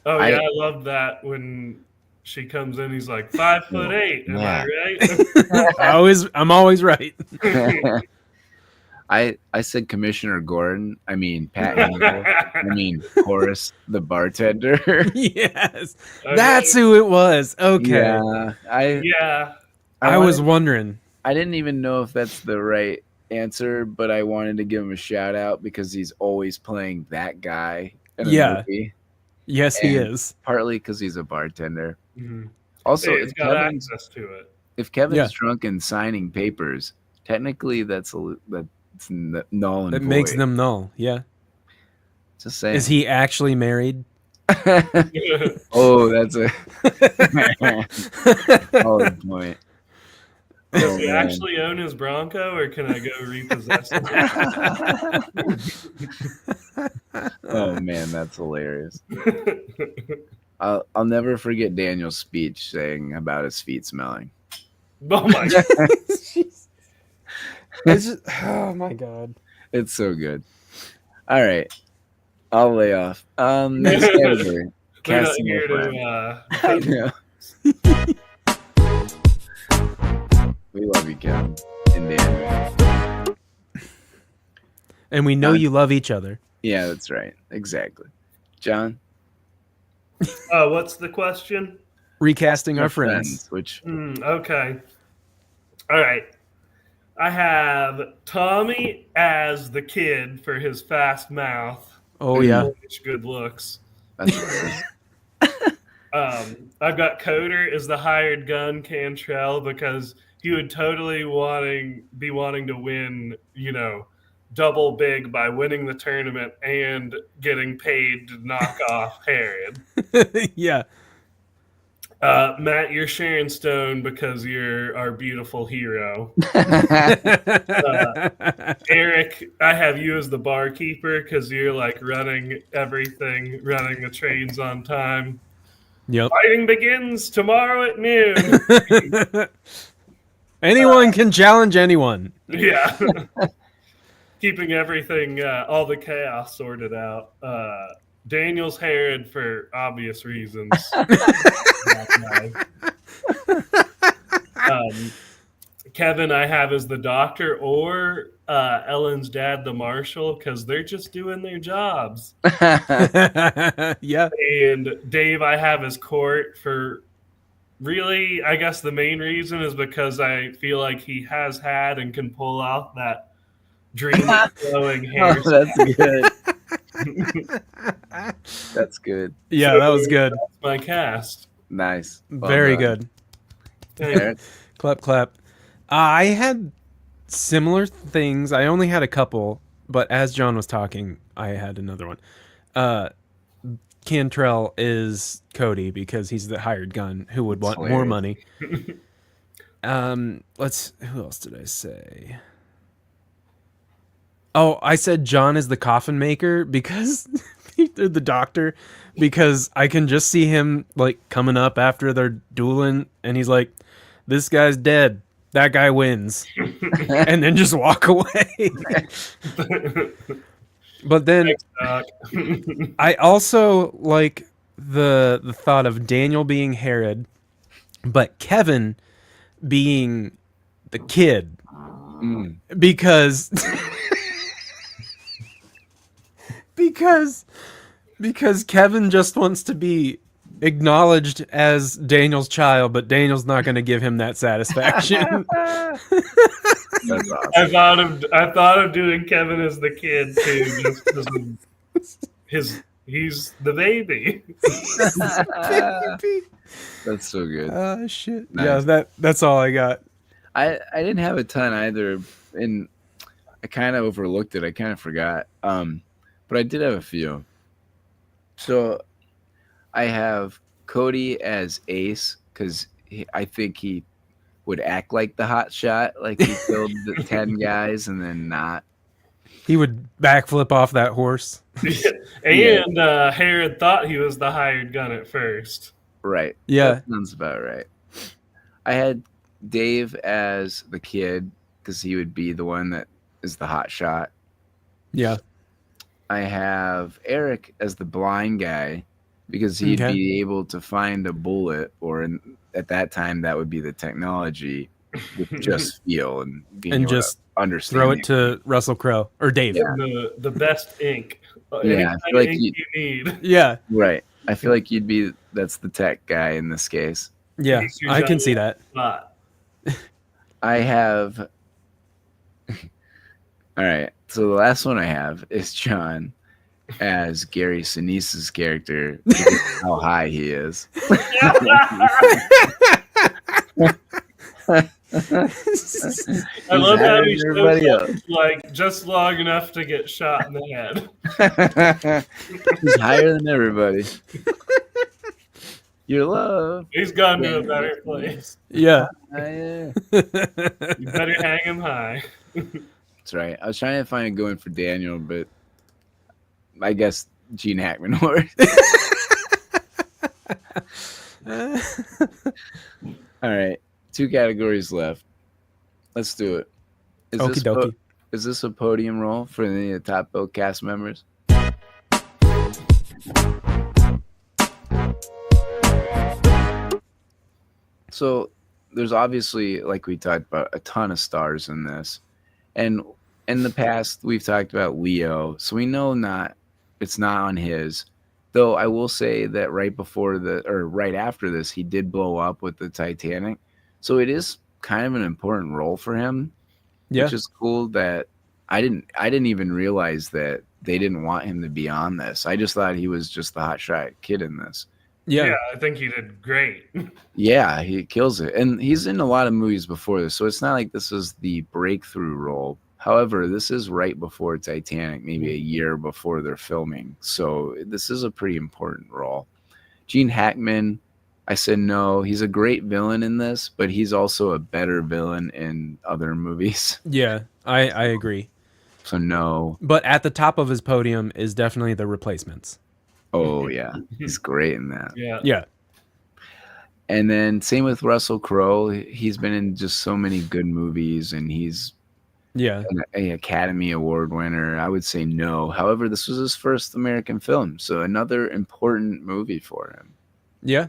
Oh yeah, I love that when she comes in. He's like 5'8". Am I right? I'm always right. I said Commissioner Gordon. I mean Pat Hingle. I mean Horace the bartender. Yes, that's who it was. Okay. Yeah, I was wondering. I didn't even know if that's the right answer, but I wanted to give him a shout out because he's always playing that guy in a movie. Yes, he is. Partly because he's a bartender. Mm-hmm. Also, he's got access to it. If Kevin's drunk and signing papers, technically that's null and void. It makes them null. Yeah. Just saying. Is he actually married? Oh, that's a solid point. Does he actually own his Bronco, or can I go repossess it? Oh man, that's hilarious. I'll never forget Daniel's speech saying about his feet smelling. Oh my god! Oh my god! It's so good. All right, I'll lay off. Next category. Casting here I know. We love you, Kevin and Daniel. And we know you love each other. Yeah, that's right. Exactly. John? What's the question? Recasting our friends. Which? Okay. All right. I have Tommy as the kid for his fast mouth. Oh, yeah. Good looks. That's right. I've got Coder as the hired gun Cantrell because he would totally be wanting to win, double big by winning the tournament and getting paid to knock off Herod. Yeah. Matt, you're Sharon Stone because you're our beautiful hero. Eric, I have you as the barkeeper because you're like running everything, running the trains on time. Yep. Fighting begins tomorrow at noon. Anyone can challenge anyone. Yeah. Keeping everything, all the chaos sorted out. Daniel's Herod for obvious reasons. Kevin, I have as the doctor, or Ellen's dad, the marshal, because they're just doing their jobs. Yeah. And Dave, I have as court for really, I guess the main reason is because I feel like he has had and can pull off that dream flowing hair. Oh, that's good. That's good. Yeah, that was good. That's my cast. Nice. Well Very done. Good. Clap, clap. I had similar things. I only had a couple, but as John was talking, I had another one. Cantrell is Cody because he's the hired gun who would want more money. Who else did I say? Oh, I said John is the coffin maker because the doctor, because I can just see him like coming up after they're dueling and he's like, this guy's dead. That guy wins. And then just walk away. But then I also like the thought of Daniel being Herod, but Kevin being the kid. Because Kevin just wants to be acknowledged as Daniel's child, but Daniel's not going to give him that satisfaction. That's awesome. I thought of doing Kevin as the kid too, just because he's the baby. That's so good. Shit. Nice. Yeah, that's all I got. I didn't have a ton either, and I kind of overlooked it. I kind of forgot. But I did have a few. So I have Cody as Ace because I think he would act like the hot shot, like he killed the 10 guys and then not. He would backflip off that horse. And Herod thought he was the hired gun at first. Right. Yeah. That sounds about right. I had Dave as the kid because he would be the one that is the hot shot. Yeah. I have Eric as the blind guy because he'd be able to find a bullet, or at that time that would be the technology, with just feel and being able just to understand. Throw it to Russell Crowe or Dave. Yeah. The best ink. Yeah, I feel like ink you need. Yeah. Right. I ful like that's the tech guy in this case. Yeah, I can see that. I have. All right. So the last one I have is John as Gary Sinise's character. How high he is. I love how he shows up like just long enough to get shot in the head. He's higher than everybody. Your love. He's gone to a better place. Yeah. You better hang him high. That's right. I was trying to find a going for Daniel, but I guess Gene Hackman worked. All right. 2 categories left. Let's do it. Is this a podium role for any of the top billed cast members? So there's obviously, like we talked about, a ton of stars in this. And in the past, we've talked about Leo. So we know it's not on his. Though I will say that right after this, he did blow up with the Titanic. So it is kind of an important role for him. Yeah. Which is cool that I didn't even realize that they didn't want him to be on this. I just thought he was just the hotshot kid in this. Yeah, I think he did great. Yeah, he kills it. And he's in a lot of movies before this, so it's not like this is the breakthrough role. However, this is right before Titanic, maybe a year before they're filming. So this is a pretty important role. Gene Hackman, I said no. He's a great villain in this, but he's also a better villain in other movies. Yeah, I agree. So no. But at the top of his podium is definitely The Replacements. Oh, yeah. He's great in that. Yeah. And then same with Russell Crowe. He's been in just so many good movies, and he's an Academy Award winner. I would say no. However, this was his first American film, so another important movie for him. Yeah.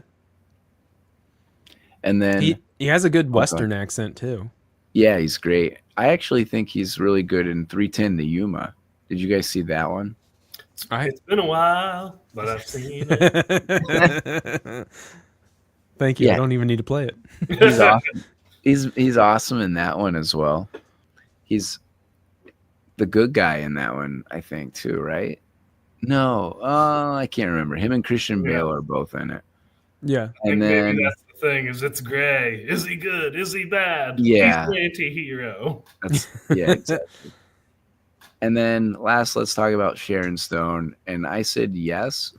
And then he has a good Western accent too. Yeah, he's great. I actually think he's really good in 3:10 to Yuma. Did you guys see that one? It's been a while, but I've seen it. Thank you. Yeah. I don't even need to play it. He's awesome. He's awesome in that one as well. He's the good guy in that one, I think, too, right? No, I can't remember. Him and Christian Bale are both in it. Yeah. And then maybe that's the thing, is it's gray. Is he good? Is he bad? Yeah. He's an anti-hero. Exactly. And then last, let's talk about Sharon Stone. And I said yes.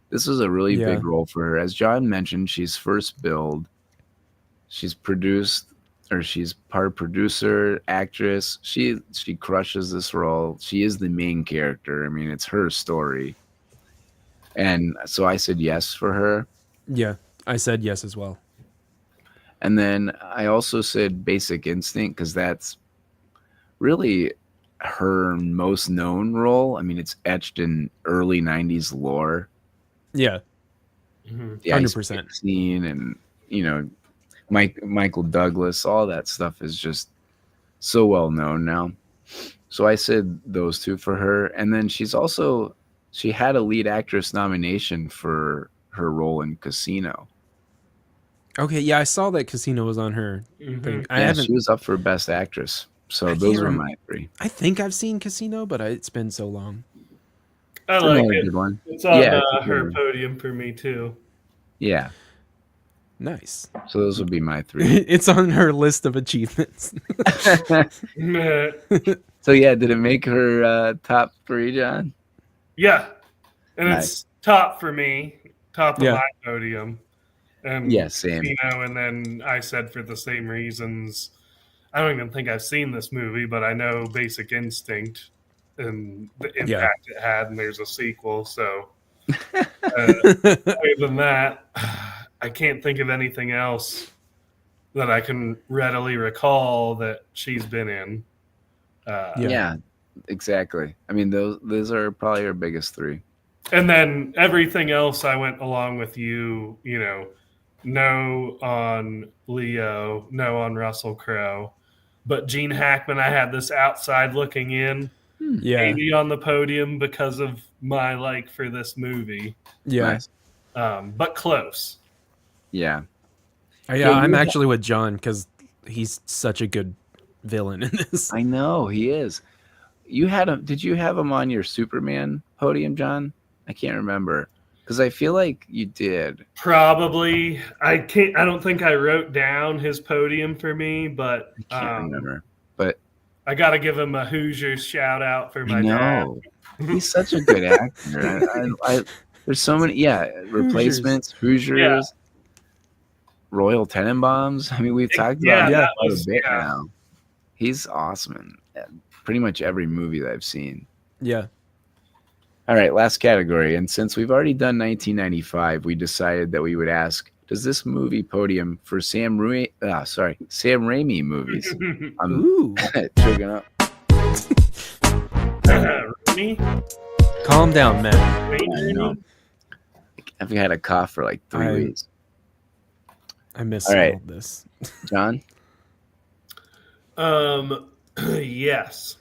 This was a really big role for her. As John mentioned, she's first billed. She's produced, or she's part producer, actress. She crushes this role. She is the main character. I mean, it's her story. And so I said yes for her. Yeah, I said yes as well. And then I also said Basic Instinct because that's really her most known role. I mean, it's etched in early 90s lore. Yeah. 100%. Scene and, Michael Douglas, all that stuff is just so well known now. So I said those two for her. And then she had a lead actress nomination for her role in Casino. Okay, yeah, I saw that Casino was on her thing. She was up for Best Actress. So those are my 3. I think I've seen Casino, but it's been so long. I like it. Good one. It's on her podium for me too. Yeah. Nice. So those would be my 3. It's on her list of achievements. So yeah, did it make her top 3, John? Yeah. And it's top for me. Top of my podium. Same. And then I said for the same reasons, I don't even think I've seen this movie, but I know Basic Instinct and the impact it had, and there's a sequel. So, other than that, I can't think of anything else that I can readily recall that she's been in. Yeah, exactly. I mean, those are probably her biggest three. And then everything else, I went along with you. You know, no on Leo, no on Russell Crowe, but Gene Hackman, I had this outside looking in, maybe on the podium because of my like for this movie. Yeah, Nice. But close. Yeah. I'm actually with John because he's such a good villain in this. I know he is. You had him. Did you have him on your Superman podium, John? I can't remember because I feel like you did. Probably. I don't think I wrote down his podium for me, but I can't remember. But I got to give him a Hoosiers shout out for my dad. He's such a good actor. There's so many. Replacements, Hoosiers, Royal Tenenbaums. I mean, we've talked about that a bit now. He's awesome in pretty much every movie that I've seen. Yeah. All right, last category. And since we've already done 1995, we decided that we would ask, does this movie podium for Sam Raimi movies? Ooh. Choking up. Raimi? Calm down, man. I know. I've had a cough for like 3 weeks. I miss all of this. John? Yes.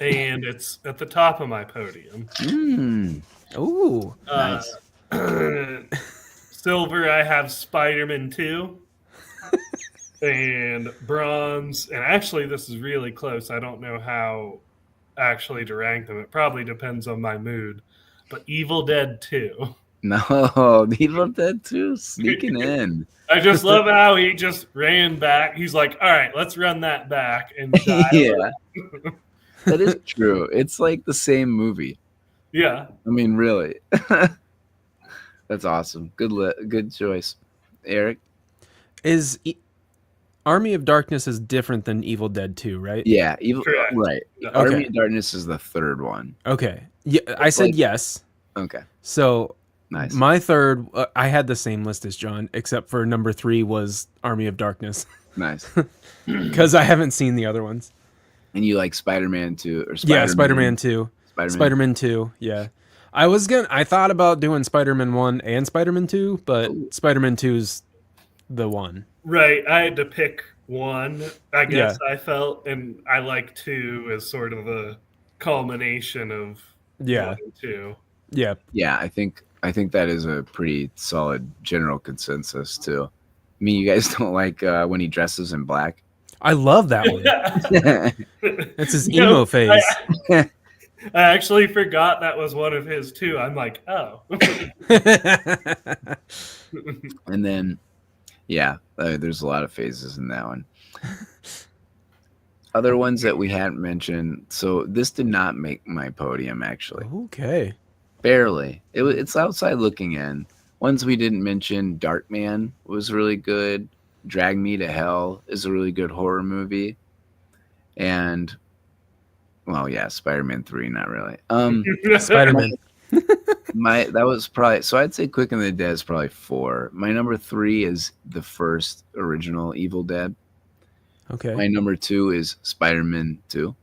And it's at the top of my podium. Ooh. Nice. Silver, I have Spider-Man 2. And bronze, and actually this is really close. I don't know how actually to rank them. It probably depends on my mood. But Evil Dead 2. No, Evil Dead 2 sneaking in. I just love how he just ran back. He's like, all right, let's run that back. And yeah. That is true. It's like the same movie. Yeah. I mean, really. That's awesome. Good choice. Eric? Is Army of Darkness is different than Evil Dead 2, right? Yeah. Correct. Right. Okay. Army of Darkness is the third one. Okay. Yeah, I said yes. Okay. So nice. My third, I had the same list as John, except for number 3 was Army of Darkness. Nice. Because I haven't seen the other ones. And you like Spider-Man 2 or Spider-Man 2. Spider-Man 2, yeah. I thought about doing Spider-Man 1 and Spider-Man 2, but Spider-Man 2's the one. Right. I had to pick one, I guess I felt, and I like 2 as sort of a culmination of 1 and 2. Yeah. Yeah, I think that is a pretty solid general consensus too. I mean, you guys don't like when he dresses in black? I love that one. That's his emo phase. I actually forgot that was one of his too. I'm like, oh. And then, there's a lot of phases in that one. Other ones that we hadn't mentioned. So this did not make my podium, actually. Okay. Barely. It's outside looking in. Ones we didn't mention, Darkman was really good. Drag Me to Hell is a really good horror movie. And, Spider-Man 3, not really. Spider-Man. That was probably, so I'd say Quick and the Dead is probably 4. My number 3 is the first original Evil Dead. Okay. My number 2 is Spider-Man 2.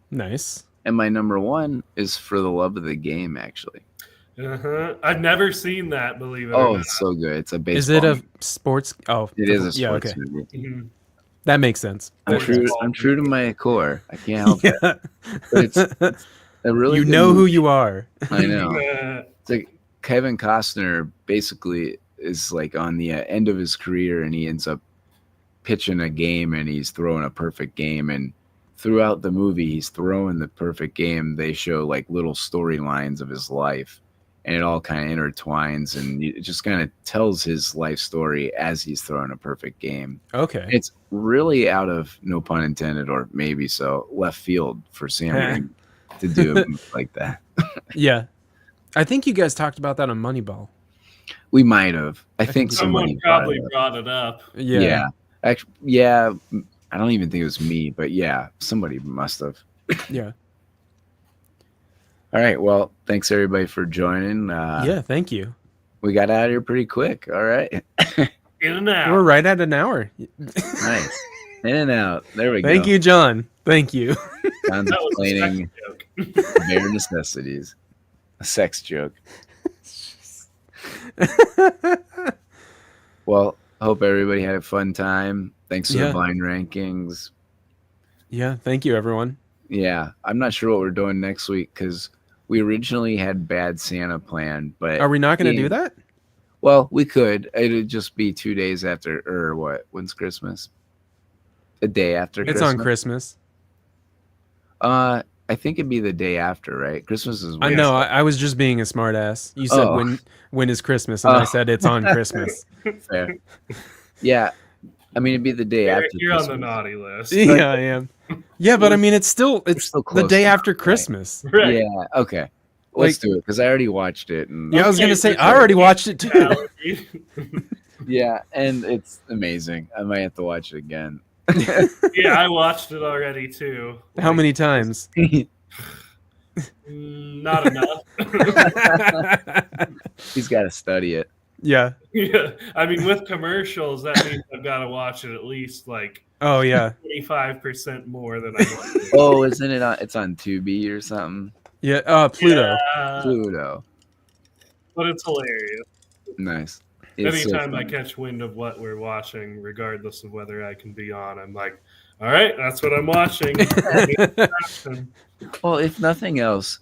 Nice. And my number 1 is For the Love of the Game, actually. I've never seen that, believe it or not. Oh, it's so good. It's a baseball. Is it a sports? Oh, it is a sports movie. Mm-hmm. That makes sense. I'm true to my core. I can't help it. But it's a really you good know movie. who you are. I know. It's like Kevin Costner basically is like on the end of his career, and he ends up pitching a game, and he's throwing a perfect game, and throughout the movie he's throwing the perfect game. They show like little storylines of his life, and it all kind of intertwines, and it just kind of tells his life story as he's throwing a perfect game. Okay. It's really out of, no pun intended, or maybe so, left field for Sam Raimi to do a movie like that. Yeah. I think you guys talked about that on Moneyball. We might have. I think someone somebody probably brought it up. Yeah. Actually, I don't even think it was me, but yeah, somebody must have. Yeah. All right. Well, thanks everybody for joining. Yeah, thank you. We got out of here pretty quick. All right. In and out. We're right at an hour. Nice. In and out. There we go. Thank you, John. Thank you. John's That was a explaining sex joke. bare necessities. A sex joke. Well, hope everybody had a fun time. Thanks for the blind rankings. Yeah, thank you, everyone. Yeah, I'm not sure what we're doing next week because we originally had Bad Santa planned, but Are we not going to do that? Well, we could. It'd just be 2 days after, or what? When's Christmas? A day after It's Christmas. on Christmas. I think it'd be the day after, right? Christmas is. I know. I was just being a smartass. You said when is Christmas, and I said it's on Christmas. Fair. Yeah, I mean it'd be the day Eric, after. you're Christmas. on the naughty list. Yeah, I am. Yeah, but I mean, it's still the close day enough, after right? Christmas. Right. Yeah. Okay. Let's do it because I already watched it. And Yeah, I was gonna say I already watched it too. yeah, and it's amazing. I might have to watch it again. Yeah, I watched it already too. How many times? Not enough. He's got to study it. Yeah. Yeah, I mean, with commercials, that means I've got to watch it at least like Oh yeah. 25% more than I want. Oh, isn't it on? It's on Tubi or something. Yeah. Pluto. Yeah, Pluto. but it's hilarious. Nice. It's so Anytime I fun. catch wind of what we're watching, regardless of whether I can be on, I'm like, all right, that's what I'm watching. Well, if nothing else,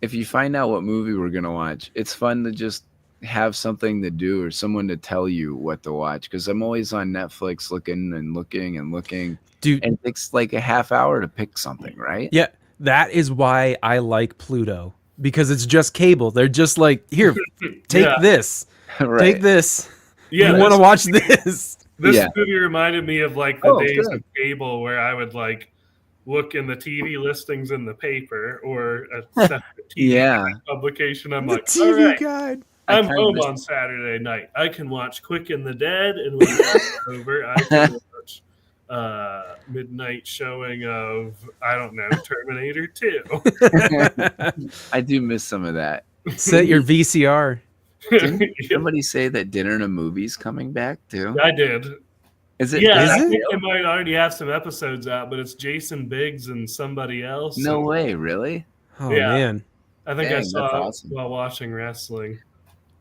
if you find out what movie we're gonna watch, it's fun to just have something to do or someone to tell you what to watch. Because I'm always on Netflix looking and looking and looking, Dude. and it takes like a half hour to pick something, right? Yeah, that is why I like Pluto, because it's just cable. They're just like, here, take this, Right. take this. Yeah, You want to watch this? This Yeah. movie reminded me of like the days good. of cable where I would like look in the TV listings in the paper or a separate TV Yeah. publication. I'm The like, all TV right, guide. I'm kinda home miss- on Saturday night. I can watch Quick and the Dead, and when that's over, I can watch midnight showing of, I don't know, Terminator 2. I do miss some of that. Set your VCR. Didn't Yeah, somebody say that Dinner and a Movie's coming back too? I did. Is it? Yeah, Is I it? think they might already have some episodes out, but it's Jason Biggs and somebody else. No and way, really? Oh Yeah. man. I think Dang, I that's saw it awesome. while watching wrestling.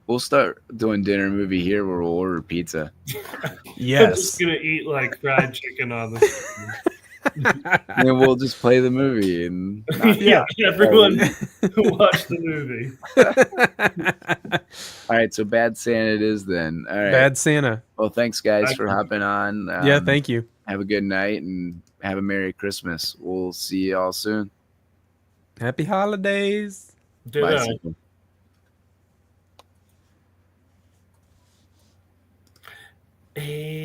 We'll start doing Dinner and Movie here where we'll order pizza. I'm Yes. just gonna eat like fried chicken on the. And then we'll just play the movie and Yeah, everyone watch the movie. all right, so Bad Santa it is then. All right. Bad Santa. Well, thanks guys Bye. for hopping on. Yeah, thank you. Have a good night and have a Merry Christmas. We'll see you all soon. Happy holidays. Bye. Ditto. Sam. Hey.